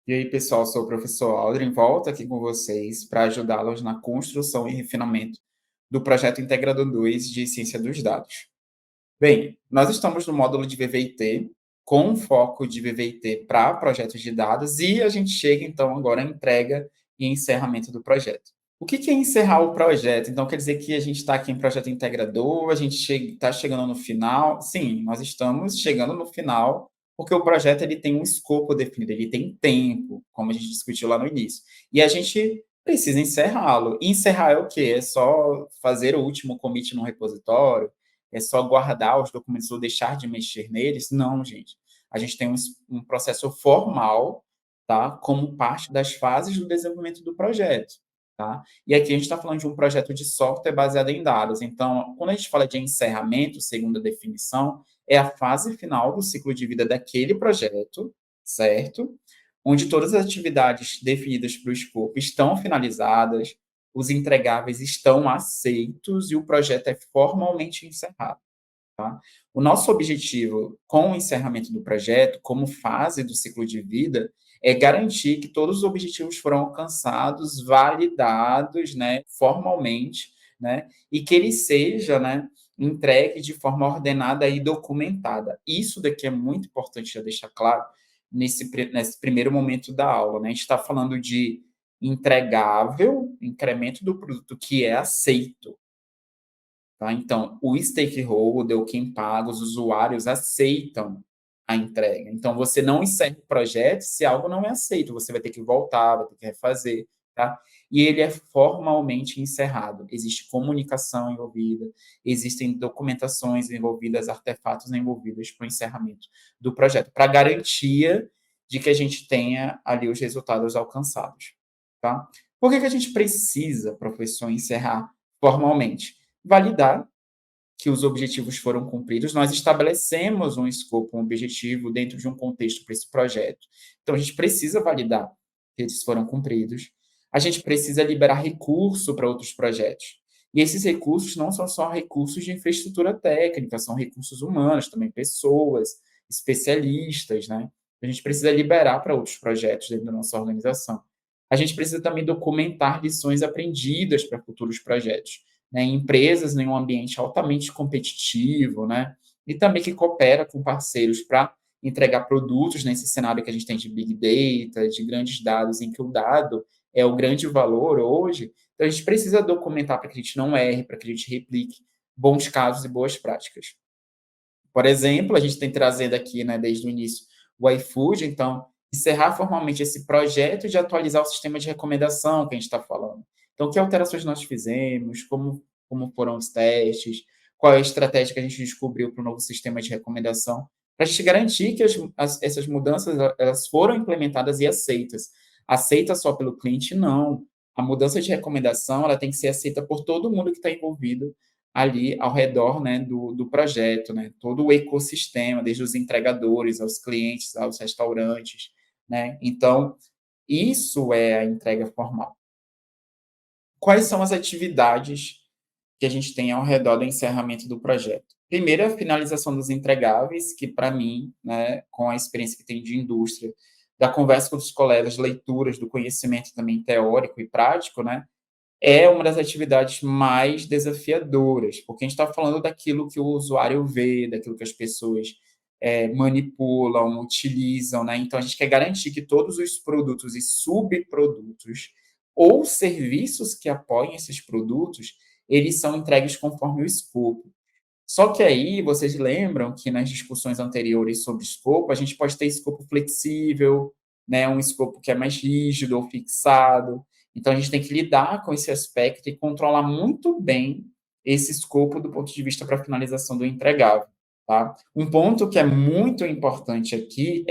E aí, pessoal, sou o professor Aldrin, volto aqui com vocês para ajudá-los na construção e refinamento do projeto Integrador 2 de Ciência dos Dados. Bem, nós estamos no módulo de VVIT, com foco de VVIT para projetos de dados, e a gente chega então agora à entrega e encerramento do projeto. O que é encerrar o projeto? Então, quer dizer que a gente está aqui em projeto integrador, a gente está chegando no final? Sim, nós estamos chegando no final, porque o projeto ele tem um escopo definido, ele tem tempo, como a gente discutiu lá no início. E a gente precisa encerrá-lo. E encerrar é o quê? É só fazer o último commit no repositório? É só guardar os documentos ou deixar de mexer neles? Não, gente. A gente tem um processo formal, tá? Como parte das fases do desenvolvimento do projeto. Tá? E aqui a gente está falando de um projeto de software baseado em dados. Então, quando a gente fala de encerramento, segundo a definição, é a fase final do ciclo de vida daquele projeto, certo? Onde todas as atividades definidas para o escopo estão finalizadas, os entregáveis estão aceitos e o projeto é formalmente encerrado. Tá? O nosso objetivo com o encerramento do projeto, como fase do ciclo de vida, é garantir que todos os objetivos foram alcançados, validados, né, formalmente, né, e que ele seja, né, entregue de forma ordenada e documentada. Isso daqui é muito importante já deixar claro nesse primeiro momento da aula. Né? A gente está falando de entregável, incremento do produto que é aceito. Tá? Então, o stakeholder, quem paga, os usuários aceitam a entrega. Então, você não encerra o projeto se algo não é aceito. Você vai ter que voltar, vai ter que refazer. Tá? E ele é formalmente encerrado. Existe comunicação envolvida, existem documentações envolvidas, artefatos envolvidos para o encerramento do projeto, para garantia de que a gente tenha ali os resultados alcançados. Tá? Por que a gente precisa, professor, encerrar formalmente? Validar que os objetivos foram cumpridos, nós estabelecemos um escopo, um objetivo dentro de um contexto para esse projeto. Então, a gente precisa validar que eles foram cumpridos. A gente precisa liberar recurso para outros projetos. E esses recursos não são só recursos de infraestrutura técnica, são recursos humanos, também pessoas, especialistas, né? A gente precisa liberar para outros projetos dentro da nossa organização. A gente precisa também documentar lições aprendidas para futuros projetos, né, em empresas em um ambiente altamente competitivo, né, e também que coopera com parceiros para entregar produtos nesse cenário que a gente tem de big data, de grandes dados, em que o dado é o grande valor hoje. Então, a gente precisa documentar para que a gente não erre, para que a gente replique bons casos e boas práticas. Por exemplo, a gente tem trazendo aqui, né, desde o início, o iFood, então, encerrar formalmente esse projeto de atualizar o sistema de recomendação que a gente está falando. Então, que alterações nós fizemos, como foram os testes, qual é a estratégia que a gente descobriu para o novo sistema de recomendação, para a gente garantir que essas mudanças elas foram implementadas e aceitas. Aceita só pelo cliente? Não. A mudança de recomendação ela tem que ser aceita por todo mundo que está envolvido ali ao redor, né, do projeto, né, todo o ecossistema, desde os entregadores, aos clientes, aos restaurantes, né, então, isso é a entrega formal. Quais são as atividades que a gente tem ao redor do encerramento do projeto? Primeiro, a finalização dos entregáveis, que para mim, né, com a experiência que tenho de indústria, da conversa com os colegas, leituras do conhecimento também teórico e prático, né, é uma das atividades mais desafiadoras, porque a gente está falando daquilo que o usuário vê, daquilo que as pessoas manipulam, utilizam, né? Então a gente quer garantir que todos os produtos e subprodutos ou serviços que apoiem esses produtos, eles são entregues conforme o escopo. Só que aí, vocês lembram que nas discussões anteriores sobre escopo, a gente pode ter escopo flexível, né, um escopo que é mais rígido ou fixado. Então, a gente tem que lidar com esse aspecto e controlar muito bem esse escopo do ponto de vista para a finalização do entregável. Tá? Um ponto que é muito importante aqui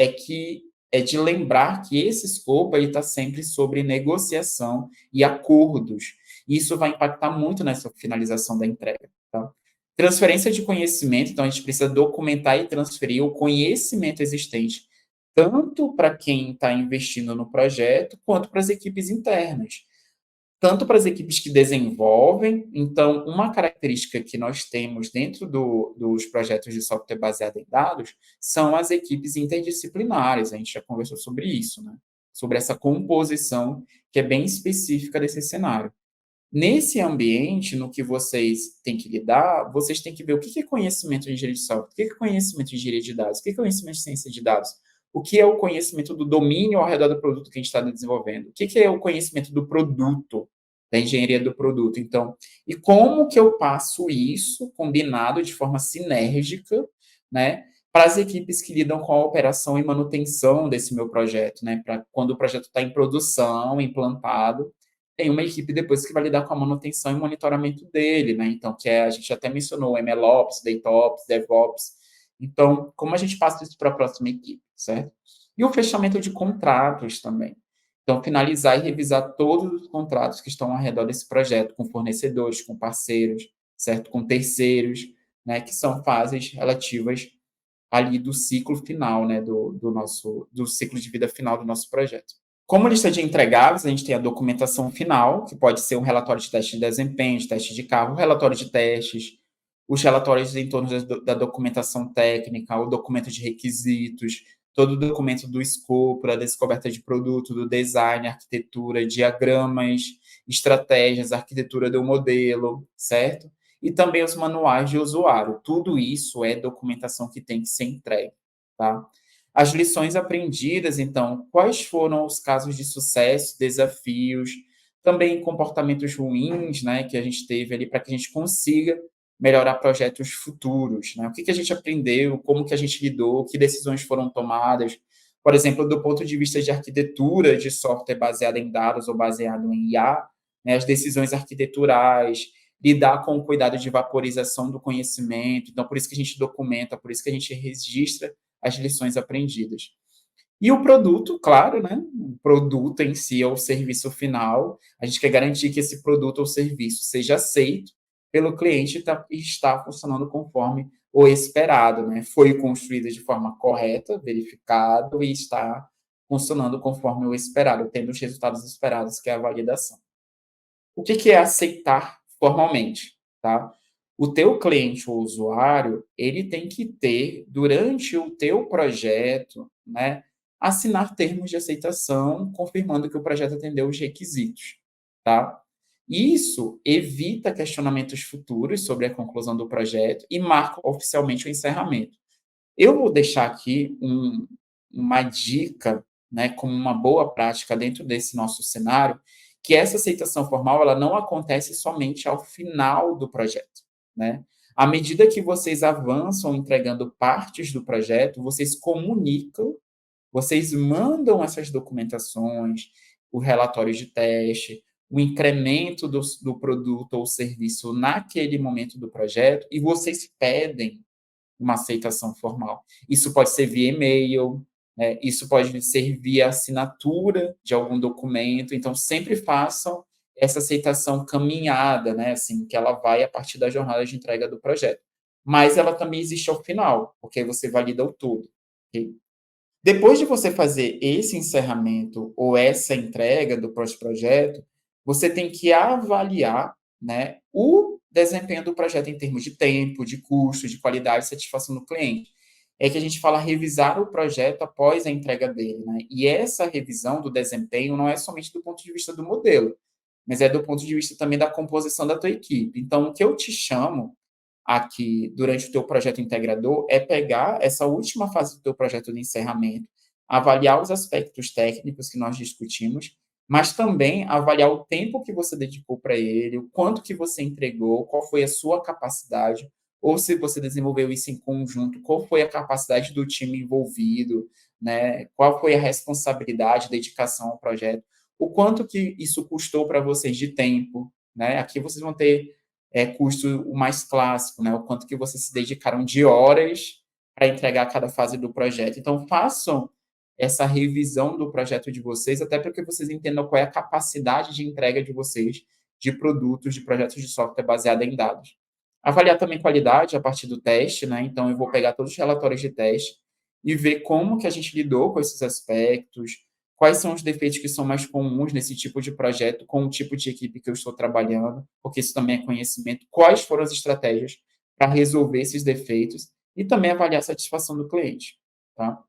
é de lembrar que esse escopo está sempre sobre negociação e acordos. Isso vai impactar muito nessa finalização da entrega. Tá? Transferência de conhecimento, então a gente precisa documentar e transferir o conhecimento existente, tanto para quem está investindo no projeto, quanto para as equipes internas. Tanto para as equipes que desenvolvem, então, uma característica que nós temos dentro dos projetos de software baseado em dados são as equipes interdisciplinares, a gente já conversou sobre isso, né? sobre essa composição que é bem específica desse cenário. Nesse ambiente, no que vocês têm que lidar, vocês têm que ver o que é conhecimento de engenharia de software, o que é conhecimento de engenharia de dados, o que é conhecimento de ciência de dados, o que é o conhecimento do domínio ao redor do produto que a gente está desenvolvendo, o que é o conhecimento do produto, da engenharia do produto. Então, e como que eu passo isso combinado de forma sinérgica, né, para as equipes que lidam com a operação e manutenção desse meu projeto, né, para quando o projeto está em produção, implantado, tem uma equipe depois que vai lidar com a manutenção e monitoramento dele, né? Então, a gente até mencionou MLOps, DataOps, DevOps. Então, como a gente passa isso para a próxima equipe, certo? E o fechamento de contratos também. Então, finalizar e revisar todos os contratos que estão ao redor desse projeto, com fornecedores, com parceiros, certo? Com terceiros, né? Que são fases relativas ali do ciclo final, né? Do ciclo de vida final do nosso projeto. Como lista de entregáveis, a gente tem a documentação final, que pode ser um relatório de teste de desempenho, de teste de carro, um relatório de testes, os relatórios em torno da documentação técnica, o documento de requisitos, todo o documento do escopo, da descoberta de produto, do design, arquitetura, diagramas, estratégias, arquitetura do modelo, certo? E também os manuais de usuário. Tudo isso é documentação que tem que ser entregue, tá? As lições aprendidas, então, quais foram os casos de sucesso, desafios, também comportamentos ruins, né, que a gente teve ali para que a gente consiga melhorar projetos futuros, né? O que que a gente aprendeu, como que a gente lidou, que decisões foram tomadas, por exemplo, do ponto de vista de arquitetura de software baseado em dados ou baseado em IA, né, as decisões arquiteturais, lidar com o cuidado de vaporização do conhecimento, então por isso que a gente documenta, por isso que a gente registra as lições aprendidas. E o produto, claro, né? O produto em si é o serviço final. A gente quer garantir que esse produto ou serviço seja aceito pelo cliente e está funcionando conforme o esperado, né? Foi construído de forma correta, verificado e está funcionando conforme o esperado, tendo os resultados esperados, que é a validação. O que que é aceitar formalmente, tá? O teu cliente ou usuário, ele tem que ter, durante o teu projeto, né, assinar termos de aceitação, confirmando que o projeto atendeu os requisitos, tá? Isso evita questionamentos futuros sobre a conclusão do projeto e marca oficialmente o encerramento. Eu vou deixar aqui uma dica, né, como uma boa prática dentro desse nosso cenário, que essa aceitação formal ela não acontece somente ao final do projeto, né? À medida que vocês avançam entregando partes do projeto, vocês comunicam, vocês mandam essas documentações, o relatório de teste, o incremento do produto ou serviço naquele momento do projeto, e vocês pedem uma aceitação formal. Isso pode ser via e-mail, né? Isso pode ser via assinatura de algum documento. Então, sempre façam essa aceitação caminhada, né? Assim, que ela vai a partir da jornada de entrega do projeto. Mas ela também existe ao final, porque aí você valida o todo. Okay? Depois de você fazer esse encerramento ou essa entrega do projeto, você tem que avaliar, né, o desempenho do projeto em termos de tempo, de custo, de qualidade e satisfação do cliente. É que a gente fala revisar o projeto após a entrega dele, né? E essa revisão do desempenho não é somente do ponto de vista do modelo, mas é do ponto de vista também da composição da tua equipe. Então, o que eu te chamo aqui durante o teu projeto integrador é pegar essa última fase do teu projeto de encerramento, avaliar os aspectos técnicos que nós discutimos, mas também avaliar o tempo que você dedicou para ele, o quanto que você entregou, qual foi a sua capacidade, ou se você desenvolveu isso em conjunto, qual foi a capacidade do time envolvido, né? Qual foi a responsabilidade, dedicação ao projeto, o quanto que isso custou para vocês de tempo, né? Aqui vocês vão ter custo o mais clássico, né? O quanto que vocês se dedicaram de horas para entregar cada fase do projeto. Então, façam essa revisão do projeto de vocês, até para que vocês entendam qual é a capacidade de entrega de vocês de produtos, de projetos de software baseado em dados. Avaliar também qualidade a partir do teste, né? Então, eu vou pegar todos os relatórios de teste e ver como que a gente lidou com esses aspectos, quais são os defeitos que são mais comuns nesse tipo de projeto, com o tipo de equipe que eu estou trabalhando, porque isso também é conhecimento, quais foram as estratégias para resolver esses defeitos e também avaliar a satisfação do cliente, tá?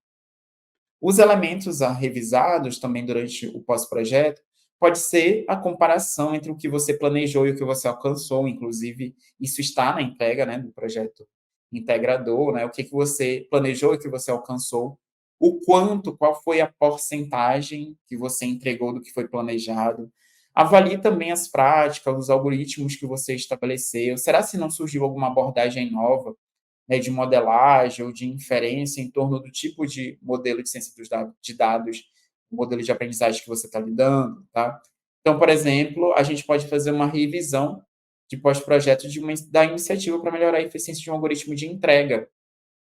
Os elementos a revisados também durante o pós-projeto pode ser a comparação entre o que você planejou e o que você alcançou, inclusive isso está na entrega, né, do projeto integrador, né, o que você planejou e o que você alcançou, o quanto, qual foi a porcentagem que você entregou do que foi planejado. Avalie também as práticas, os algoritmos que você estabeleceu. Será se não surgiu alguma abordagem nova, né, de modelagem ou de inferência em torno do tipo de modelo de ciência de dados, modelo de aprendizagem que você está lidando, tá? Então, por exemplo, a gente pode fazer uma revisão de pós-projeto da iniciativa para melhorar a eficiência de um algoritmo de entrega,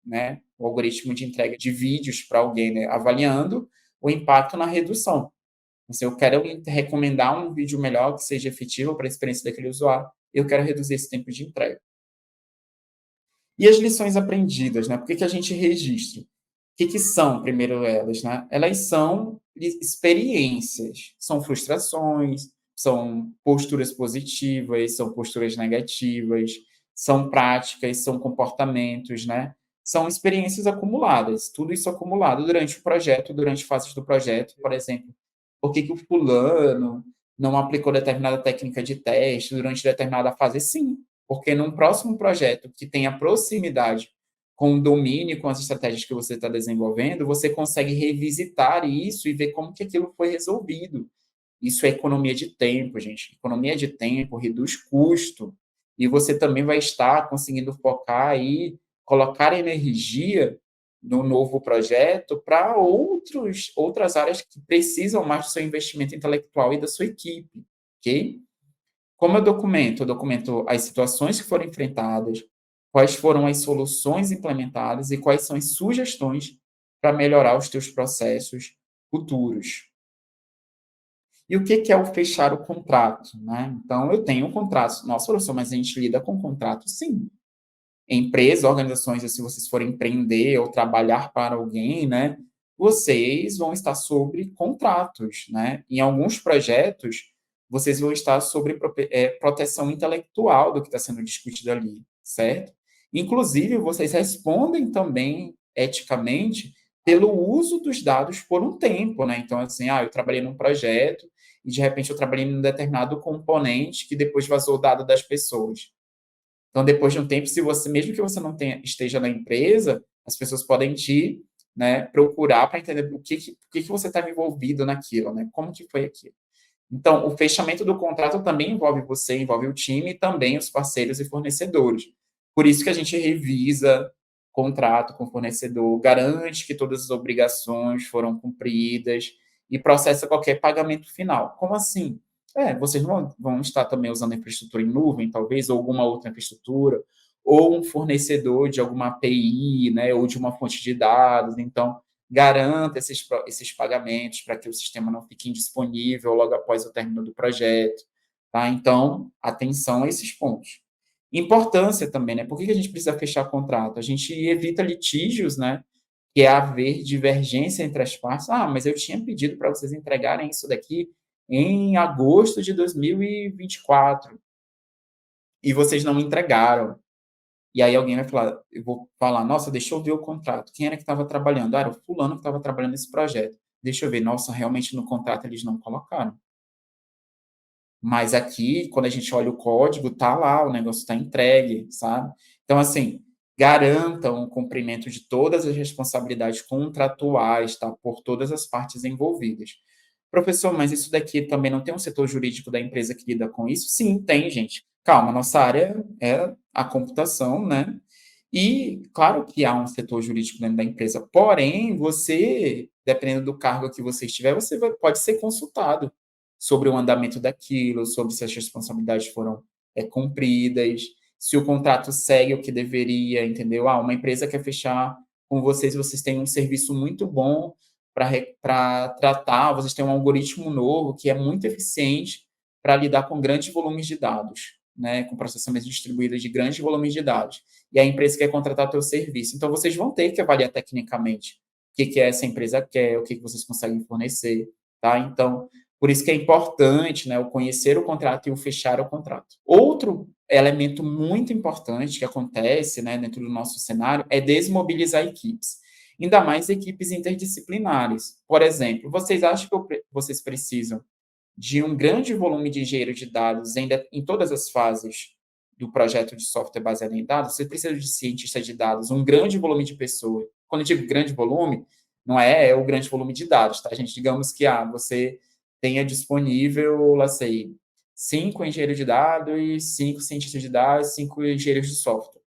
né? O algoritmo de entrega de vídeos para alguém, né? Avaliando o impacto na redução. Se eu quero recomendar um vídeo melhor que seja efetivo para a experiência daquele usuário, eu quero reduzir esse tempo de entrega. E as lições aprendidas, né? Por que a gente registra? O que são, primeiro elas, né? Elas são experiências, são frustrações, são posturas positivas, são posturas negativas, são práticas, são comportamentos, né? São experiências acumuladas, tudo isso acumulado durante o projeto, durante fases do projeto, por exemplo, por que o fulano não aplicou determinada técnica de teste durante determinada fase? Sim, porque num próximo projeto que tenha proximidade com o domínio, com as estratégias que você está desenvolvendo, você consegue revisitar isso e ver como que aquilo foi resolvido. Isso é economia de tempo, gente. Economia de tempo reduz custo. E você também vai estar conseguindo focar e colocar energia no novo projeto para outras áreas que precisam mais do seu investimento intelectual e da sua equipe, ok? Como eu documento? Eu documento as situações que foram enfrentadas, quais foram as soluções implementadas e quais são as sugestões para melhorar os teus processos futuros. E o que é o fechar o contrato, né? Então, eu tenho um contrato, nossa, professor, mas a gente lida com contrato, sim. Empresas, organizações, se vocês forem empreender ou trabalhar para alguém, né? Vocês vão estar sobre contratos, né? Em alguns projetos, vocês vão estar sobre proteção intelectual do que está sendo discutido ali, certo? Inclusive, vocês respondem também eticamente pelo uso dos dados por um tempo, né? Então, assim, eu trabalhei num projeto e de repente eu trabalhei num determinado componente que depois vazou o dado das pessoas. Então, depois de um tempo, se você, mesmo que você não esteja na empresa, as pessoas podem te, né, procurar para entender por que você estava envolvido naquilo, né? Como que foi aquilo. Então, o fechamento do contrato também envolve você, envolve o time e também os parceiros e fornecedores. Por isso que a gente revisa contrato com o fornecedor, garante que todas as obrigações foram cumpridas e processa qualquer pagamento final. Como assim? Vocês vão estar também usando infraestrutura em nuvem, talvez, ou alguma outra infraestrutura, ou um fornecedor de alguma API, né, ou de uma fonte de dados. Então, garanta esses pagamentos para que o sistema não fique indisponível logo após o término do projeto. Tá? Então, atenção a esses pontos. Importância também, né? Por que a gente precisa fechar contrato? A gente evita litígios, né? Que é haver divergência entre as partes. Mas eu tinha pedido para vocês entregarem isso daqui em agosto de 2024 e vocês não me entregaram. E aí alguém vai falar, eu vou falar, nossa, deixa eu ver o contrato. Quem era que estava trabalhando? Era o fulano que estava trabalhando nesse projeto. Deixa eu ver, nossa, realmente no contrato eles não colocaram. Mas aqui, quando a gente olha o código, tá lá, o negócio está entregue, sabe? Então, assim, garantam o cumprimento de todas as responsabilidades contratuais, tá? Por todas as partes envolvidas. Professor, mas isso daqui também não tem um setor jurídico da empresa que lida com isso? Sim, tem, gente. Calma, nossa área é a computação, né? E claro que há um setor jurídico dentro da empresa, porém, você, dependendo do cargo que você estiver, pode ser consultado sobre o andamento daquilo, sobre se as responsabilidades foram cumpridas, se o contrato segue o que deveria, entendeu? Uma empresa quer fechar com vocês, vocês têm um serviço muito bom para tratar, vocês têm um algoritmo novo que é muito eficiente para lidar com grandes volumes de dados, né, com processamento distribuído de grandes volumes de dados. E a empresa quer contratar o teu serviço. Então, vocês vão ter que avaliar tecnicamente o que essa empresa quer, o que vocês conseguem fornecer, tá? Então, por isso que é importante, né, o conhecer o contrato e o fechar o contrato. Outro elemento muito importante que acontece, né, dentro do nosso cenário é desmobilizar equipes. ainda mais equipes interdisciplinares. Por exemplo, vocês acham que vocês precisam de um grande volume de engenheiro de dados ainda em todas as fases do projeto de software baseado em dados? Você precisa de cientista de dados, um grande volume de pessoas. Quando eu digo grande volume, não é o grande volume de dados, tá, gente? Digamos que você tenha disponível, lá sei, 5 engenheiros de dados, 5 cientistas de dados, 5 engenheiros de software.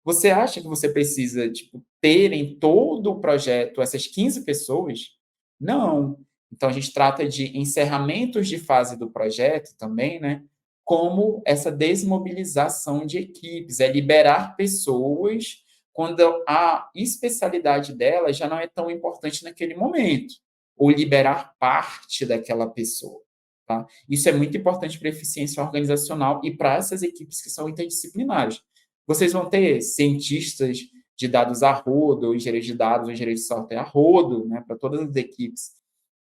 Você acha que você precisa, tipo, ter em todo o projeto essas 15 pessoas? Não. Então, a gente trata de encerramentos de fase do projeto também, né? Como essa desmobilização de equipes, é liberar pessoas quando a especialidade delas já não é tão importante naquele momento, ou liberar parte daquela pessoa. Tá? Isso é muito importante para a eficiência organizacional e para essas equipes que são interdisciplinares. Vocês vão ter cientistas de dados a rodo, engenheiros de dados, engenheiros de software a rodo, né, para todas as equipes.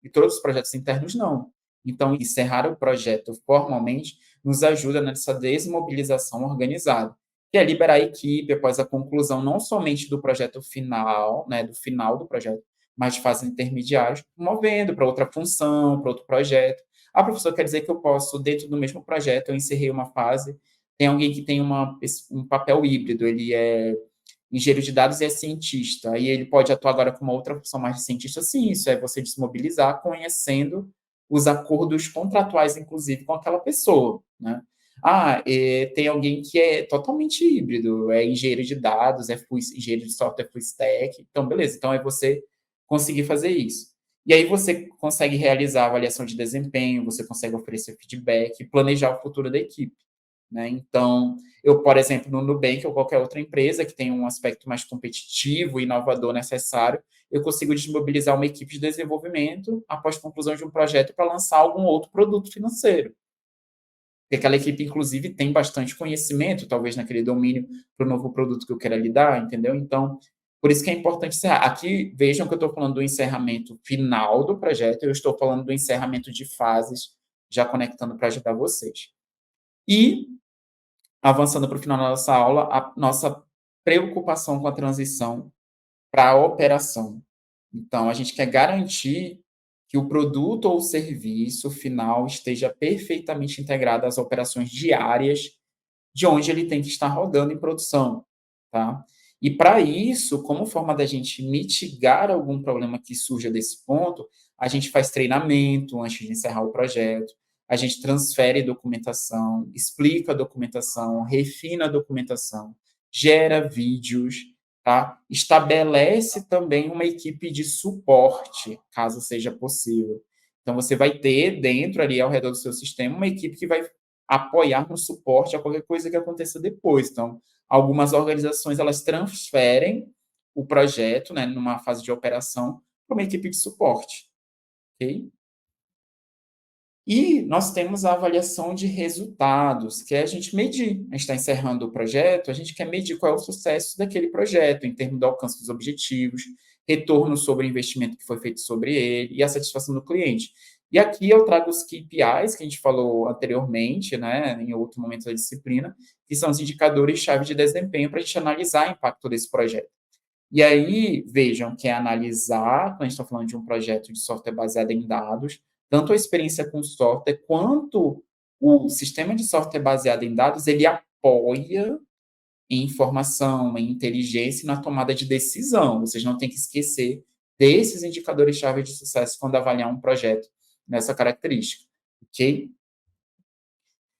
E todos os projetos internos, não. Então, encerrar o projeto formalmente nos ajuda nessa desmobilização organizada, que é liberar a equipe após a conclusão não somente do projeto final, né, do final do projeto, mas de fases intermediárias, movendo para outra função, para outro projeto. Ah, professor, quer dizer que eu posso, dentro do mesmo projeto, eu encerrei uma fase, tem alguém que tem um papel híbrido, ele é engenheiro de dados e é cientista, aí ele pode atuar agora com uma outra função mais de cientista, sim, isso é você desmobilizar conhecendo os acordos contratuais, inclusive, com aquela pessoa, né? Ah, tem alguém que é totalmente híbrido, é engenheiro de dados, engenheiro de software full stack, então beleza, então é você conseguir fazer isso. E aí você consegue realizar a avaliação de desempenho, você consegue oferecer feedback, planejar o futuro da equipe. Né? Então, eu, por exemplo, no Nubank ou qualquer outra empresa que tem um aspecto mais competitivo e inovador necessário, eu consigo desmobilizar uma equipe de desenvolvimento após conclusão de um projeto para lançar algum outro produto financeiro. Porque aquela equipe, inclusive, tem bastante conhecimento, talvez naquele domínio, para o novo produto que eu quero lidar, entendeu? Então, por isso que é importante encerrar. Aqui, vejam que eu estou falando do encerramento final do projeto, eu estou falando do encerramento de fases, já conectando para ajudar vocês. E avançando para o final da nossa aula, a nossa preocupação com a transição para a operação. Então, a gente quer garantir que o produto ou o serviço final esteja perfeitamente integrado às operações diárias de onde ele tem que estar rodando em produção, tá? E para isso, como forma da gente mitigar algum problema que surja desse ponto, a gente faz treinamento antes de encerrar o projeto, a gente transfere documentação, explica a documentação, refina a documentação, gera vídeos, tá? Estabelece também uma equipe de suporte, caso seja possível. Então, você vai ter dentro ali, ao redor do seu sistema, uma equipe que vai apoiar no suporte a qualquer coisa que aconteça depois. Então, algumas organizações, elas transferem o projeto, né, numa fase de operação, para uma equipe de suporte, ok? E nós temos a avaliação de resultados, que é a gente medir. A gente está encerrando o projeto, a gente quer medir qual é o sucesso daquele projeto, em termos do alcance dos objetivos, retorno sobre o investimento que foi feito sobre ele e a satisfação do cliente. E aqui eu trago os KPIs que a gente falou anteriormente, né, em outro momento da disciplina, que são os indicadores-chave de desempenho para a gente analisar o impacto desse projeto. E aí, vejam que é analisar, quando a gente está falando de um projeto de software baseado em dados, tanto a experiência com o software, quanto o sistema de software baseado em dados, ele apoia em informação, em inteligência e na tomada de decisão. Vocês não têm que esquecer desses indicadores-chave de sucesso quando avaliar um projeto nessa característica, ok?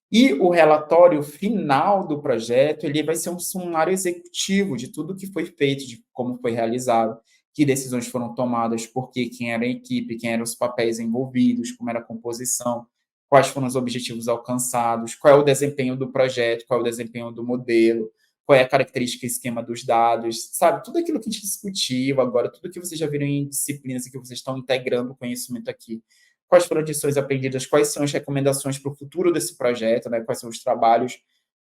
E o relatório final do projeto, ele vai ser um sumário executivo de tudo que foi feito, de como foi realizado, que decisões foram tomadas, por quê, quem era a equipe, quem eram os papéis envolvidos, como era a composição, quais foram os objetivos alcançados, qual é o desempenho do projeto, qual é o desempenho do modelo, qual é a característica e esquema dos dados, sabe? Tudo aquilo que a gente discutiu agora, tudo que vocês já viram em disciplinas e que vocês estão integrando o conhecimento aqui, quais foram as lições aprendidas, quais são as recomendações para o futuro desse projeto, né? Quais são os trabalhos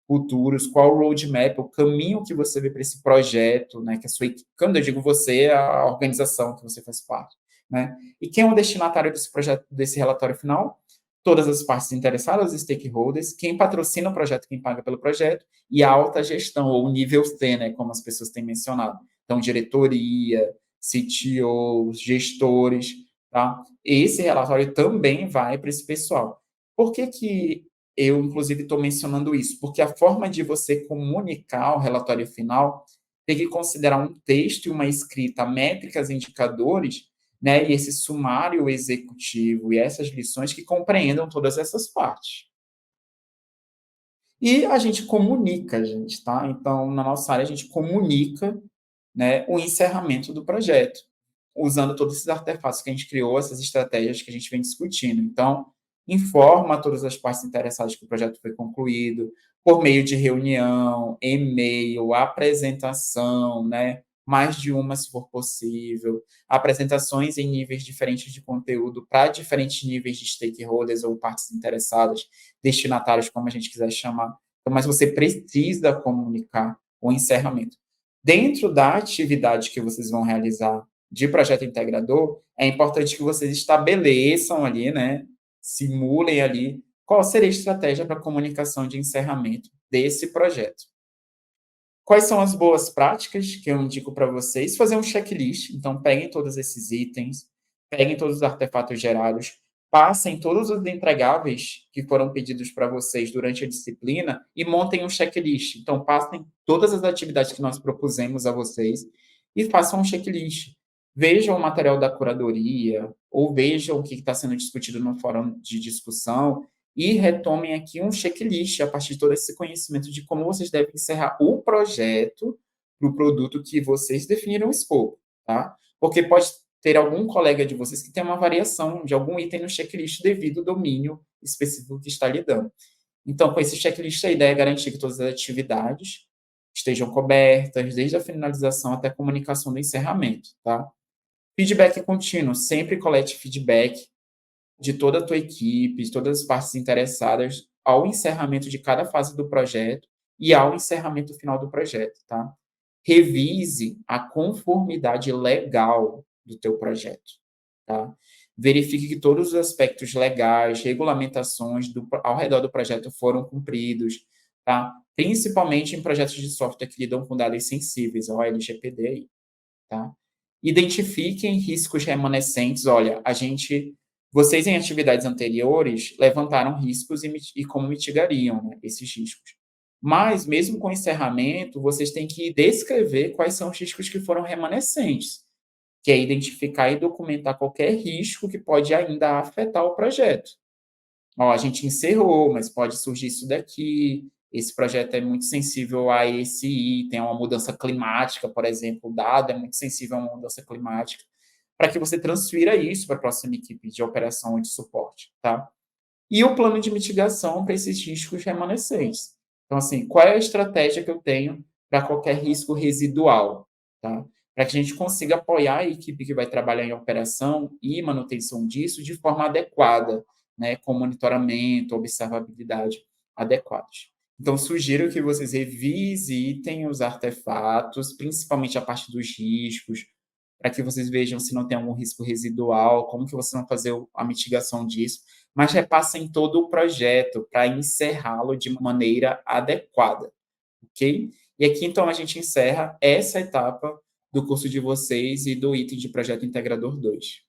futuros, qual o roadmap, o caminho que você vê para esse projeto, né? Que a sua equipe, quando eu digo você, é a organização que você faz parte, né? E quem é o destinatário desse projeto, desse relatório final? Todas as partes interessadas, os stakeholders, quem patrocina o projeto, quem paga pelo projeto, e a alta gestão, ou o nível C, né? Como as pessoas têm mencionado. Então, diretoria, CTOs, gestores, tá? Esse relatório também vai para esse pessoal. Por que que eu, inclusive, estou mencionando isso? Porque a forma de você comunicar o relatório final tem que considerar um texto e uma escrita, métricas, indicadores, né? E esse sumário executivo e essas lições que compreendam todas essas partes. E a gente comunica, gente, tá? Então, na nossa área, a gente comunica, né, o encerramento do projeto, usando todos esses artefatos que a gente criou, essas estratégias que a gente vem discutindo. Então, informa todas as partes interessadas que o projeto foi concluído, por meio de reunião, e-mail, apresentação, né? Mais de uma, se for possível, apresentações em níveis diferentes de conteúdo para diferentes níveis de stakeholders ou partes interessadas, destinatários, como a gente quiser chamar. Então, mas você precisa comunicar o encerramento. Dentro da atividade que vocês vão realizar de projeto integrador, é importante que vocês estabeleçam ali, né, simulem ali qual seria a estratégia para a comunicação de encerramento desse projeto. Quais são as boas práticas que eu indico para vocês? Fazer um checklist. Então, peguem todos esses itens, peguem todos os artefatos gerados, passem todos os entregáveis que foram pedidos para vocês durante a disciplina e montem um checklist. Então, passem todas as atividades que nós propusemos a vocês e façam um checklist. Vejam o material da curadoria ou vejam o que está sendo discutido no fórum de discussão e retomem aqui um checklist a partir de todo esse conhecimento de como vocês devem encerrar o projeto para o produto que vocês definiram o escopo, tá? Porque pode ter algum colega de vocês que tem uma variação de algum item no checklist devido ao domínio específico que está lidando. Então, com esse checklist, a ideia é garantir que todas as atividades estejam cobertas, desde a finalização até a comunicação do encerramento, tá? Feedback contínuo, sempre colete feedback de toda a tua equipe, de todas as partes interessadas ao encerramento de cada fase do projeto e ao encerramento final do projeto, tá? Revise a conformidade legal do teu projeto, tá? Verifique que todos os aspectos legais, regulamentações ao redor do projeto foram cumpridos, tá? Principalmente em projetos de software que lidam com dados sensíveis, ó, LGPD aí, tá? Identifiquem riscos remanescentes. Olha, vocês em atividades anteriores levantaram riscos e como mitigariam, né, esses riscos. Mas, mesmo com o encerramento, vocês têm que descrever quais são os riscos que foram remanescentes, que é identificar e documentar qualquer risco que pode ainda afetar o projeto. Ó, a gente encerrou, mas pode surgir isso daqui. Esse projeto é muito sensível a esse item, a uma mudança climática, por exemplo. O dado é muito sensível a uma mudança climática. Para que você transfira isso para a próxima equipe de operação ou de suporte, tá? E o plano de mitigação para esses riscos remanescentes. Então, assim, qual é a estratégia que eu tenho para qualquer risco residual, tá? Para que a gente consiga apoiar a equipe que vai trabalhar em operação e manutenção disso de forma adequada, né? Com monitoramento, observabilidade adequados. Então, sugiro que vocês revisitem os artefatos, principalmente a parte dos riscos, para que vocês vejam se não tem algum risco residual, como que vocês vão fazer a mitigação disso, mas repassem todo o projeto para encerrá-lo de maneira adequada, ok? E aqui, então, a gente encerra essa etapa do curso de vocês e do item de Projeto Integrador 2.